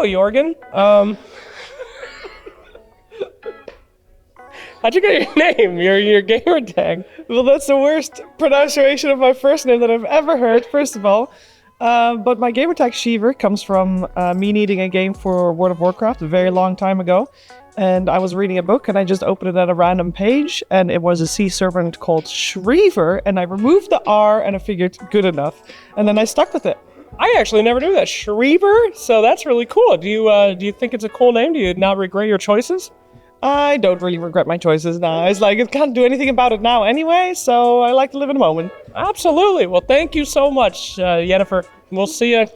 Jorgen. How'd you get your name, your gamer tag? Well, that's the worst pronunciation of my first name that I've ever heard, first of all. But my gamer tag Sheever comes from me needing a game for World of Warcraft a very long time ago. And I was reading a book and I just opened it at a random page and it was a sea serpent called Shreever, and I removed the R and I figured good enough. And then I stuck with it. I actually never knew that. Shreever? So that's really cool. Do you think it's a cool name? Do you not regret your choices? I don't really regret my choices now. It's like I can't do anything about it now anyway, so I like to live in the moment. Absolutely. Well, thank you so much, Yennefer. We'll see you.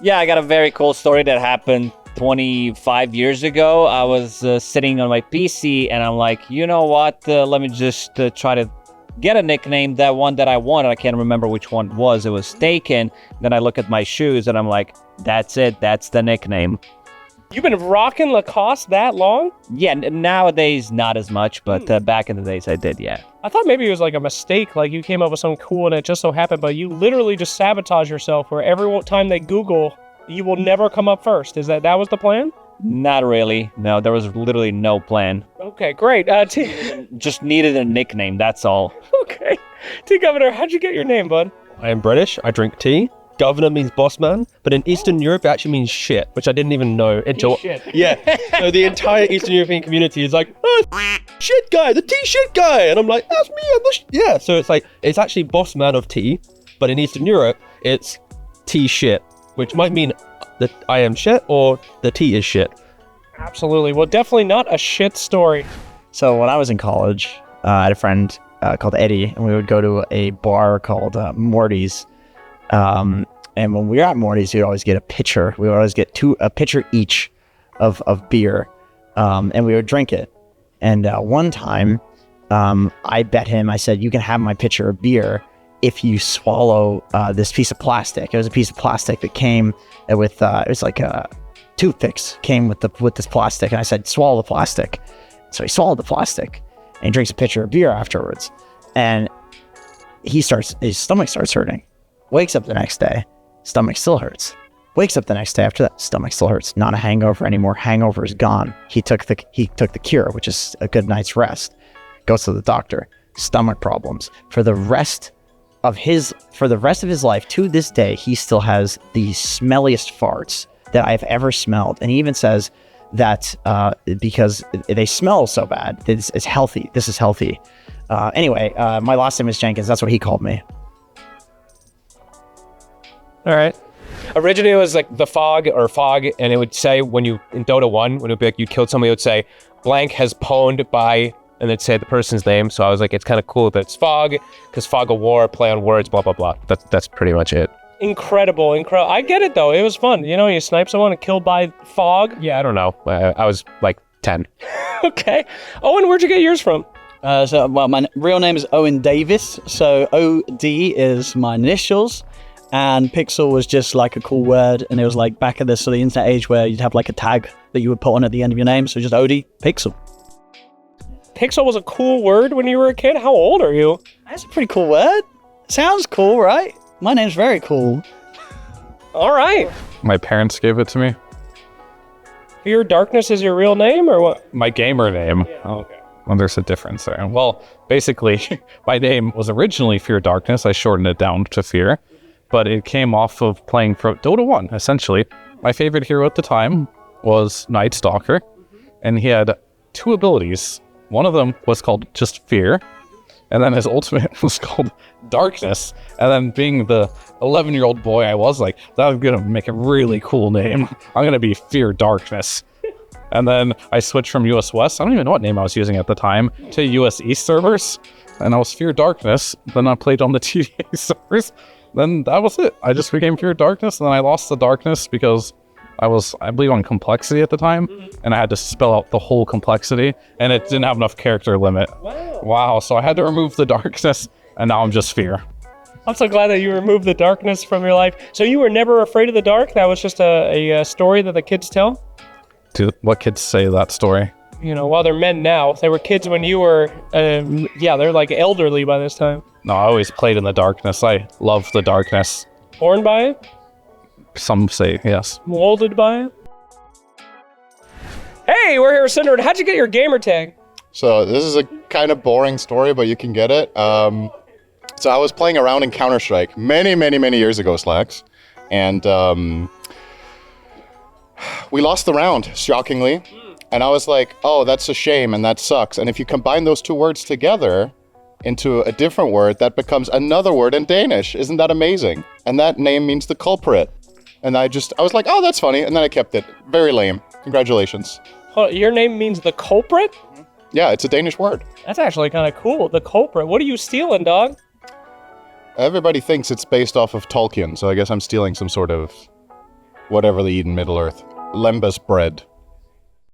Yeah, I got a very cool story that happened 25 years ago. I was sitting on my PC and I'm like, you know what? Let me just try to get a nickname. That one that I wanted, I can't remember which one it was. It was taken. Then I look at my shoes and I'm like, that's it. That's the nickname. You've been rocking Lacoste that long? Yeah, nowadays not as much, but back in the days I did, yeah. I thought maybe it was like a mistake, like you came up with something cool and it just so happened, but you literally just sabotage yourself where every time they Google, you will never come up first. Is that was the plan? Not really. No, there was literally no plan. Okay, great. Just needed a nickname, that's all. Okay. Teaguvnor, how'd you get your name, bud? I am British. I drink tea. Governor means boss man, but in Eastern Europe it actually means shit, which I didn't even know until... Yeah, so the entire Eastern European community is like, oh, shit guy, the tea shit guy, and I'm like, that's me, I'm the yeah. So it's like, it's actually boss man of tea, but in Eastern Europe, it's tea shit, which might mean that I am shit or the tea is shit. Absolutely. Well, definitely not a shit story. So when I was in college, I had a friend called Eddie, and we would go to a bar called Morty's. And when we were at Morty's, we'd always get a pitcher. We would always get a pitcher each of beer, and we would drink it. And one time, I bet him, I said, you can have my pitcher of beer if you swallow this piece of plastic. It was a piece of plastic that came with, it was like toothpicks came with this plastic. And I said, swallow the plastic. So he swallowed the plastic and he drinks a pitcher of beer afterwards. And his stomach starts hurting. Wakes up the next day, stomach still hurts. Wakes up the next day after that, stomach still hurts. Not a hangover anymore. Hangover is gone. He took the cure, which is a good night's rest. Goes to the doctor. Stomach problems. For the rest of his life, to this day, he still has the smelliest farts that I've ever smelled. And he even says that because they smell so bad, it's healthy. This is healthy. Anyway, my last name is Jenkins. That's what he called me. All right. Originally, it was like the fog, and it would say when you, in Dota 1, when it would be like you killed somebody, it would say, blank has pwned by, and it'd say the person's name. So I was like, it's kind of cool that it's fog, because fog of war, play on words, blah, blah, blah. That's pretty much it. Incredible. I get it, though. It was fun. You know, you snipe someone and killed by fog. Yeah, I don't know. I was like 10. Okay. Owen, where'd you get yours from? My real name is Owen Davis. So OD is my initials. And Pixel was just like a cool word, and it was like back at the sort of internet age where you'd have like a tag that you would put on at the end of your name, so just OD, Pixel. Pixel was a cool word when you were a kid? How old are you? That's a pretty cool word. Sounds cool, right? My name's very cool. All right. My parents gave it to me. Fear Darkness is your real name, or what? My gamer name. Yeah, okay. Well, there's a difference there. Well, basically, my name was originally Fear Darkness. I shortened it down to Fear. But it came off of playing for Dota 1, essentially. My favorite hero at the time was Night Stalker, and he had two abilities. One of them was called just Fear, and then his ultimate was called Darkness. And then being the 11-year-old boy I was, like, that was gonna make a really cool name. I'm gonna be Fear Darkness. And then I switched from US West, I don't even know what name I was using at the time, to US East servers, and I was Fear Darkness. Then I played on the TDA servers. Then that was it. I just became Fear Darkness, and then I lost the darkness because I believe, on complexity at the time, and I had to spell out the whole complexity, and it didn't have enough character limit. Wow, so I had to remove the darkness, and now I'm just Fear. I'm so glad that you removed the darkness from your life. So you were never afraid of the dark? That was just a story that the kids tell? What kids say that story? You know, well, they're men now. They were kids when you were, they're like elderly by this time. No, I always played in the darkness. I love the darkness. Born by it? Some say yes. Molded by it? Hey, we're here with Cinder. How'd you get your gamer tag? So this is a kind of boring story, but you can get it. So I was playing around in Counter-Strike many years ago, Slacks. And we lost the round, shockingly. And I was like, oh, that's a shame and that sucks. And if you combine those two words together into a different word, that becomes another word in Danish. Isn't that amazing? And that name means the culprit. And I was like, oh, that's funny. And then I kept it. Very lame. Congratulations. Your name means the culprit? Yeah, it's a Danish word. That's actually kind of cool. The culprit. What are you stealing, dog? Everybody thinks it's based off of Tolkien, so I guess I'm stealing some sort of whatever they eat in Middle-earth. Lembas bread.